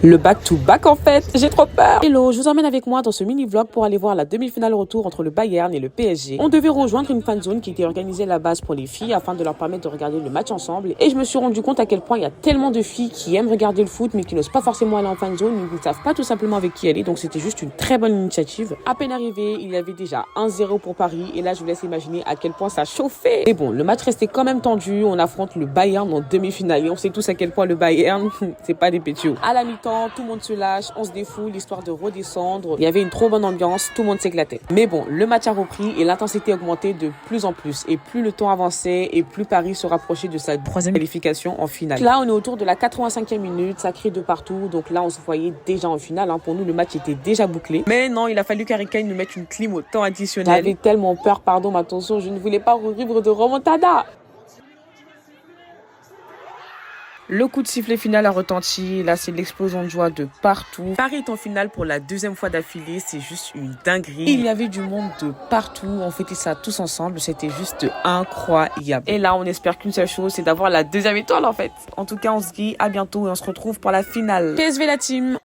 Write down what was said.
Le back-to-back en fait, j'ai trop peur. Hello, je vous emmène avec moi dans ce mini-vlog pour aller voir la demi-finale retour entre le Bayern et le PSG. On devait rejoindre une fanzone qui était organisée à la base pour les filles afin de leur permettre de regarder le match ensemble. Et je me suis rendu compte à quel point il y a tellement de filles qui aiment regarder le foot mais qui n'osent pas forcément aller en fanzone, ils ne savent pas tout simplement avec qui aller. Donc c'était juste une très bonne initiative. À peine arrivé, il y avait déjà 1-0 pour Paris et là je vous laisse imaginer à quel point ça chauffait. Mais bon, le match restait quand même tendu. On affronte le Bayern en demi-finale et on sait tous à quel point le Bayern, c'est pas des pétios. À la mi-temps, tout le monde se lâche, on se défoule, histoire de redescendre. Il y avait une trop bonne ambiance, tout le monde s'éclatait. Mais bon, le match a repris et l'intensité augmentait de plus en plus. Et plus le temps avançait et plus Paris se rapprochait de sa troisième qualification en finale. Là, on est autour de la 85e minute, ça crie de partout. Donc là, on se voyait déjà en finale. Pour nous, le match était déjà bouclé. Mais non, il a fallu qu'Harry Kane nous mette une clim au temps additionnel. J'avais tellement peur, pardon, mais attention, je ne voulais pas revivre de remontada. Le coup de sifflet final a retenti. Là, c'est l'explosion de joie de partout. Paris est en finale pour la deuxième fois d'affilée. C'est juste une dinguerie. Il y avait du monde de partout. On fêtait ça tous ensemble. C'était juste incroyable. Et là, on espère qu'une seule chose, c'est d'avoir la deuxième étoile en fait. En tout cas, on se dit à bientôt et on se retrouve pour la finale. PSV la team.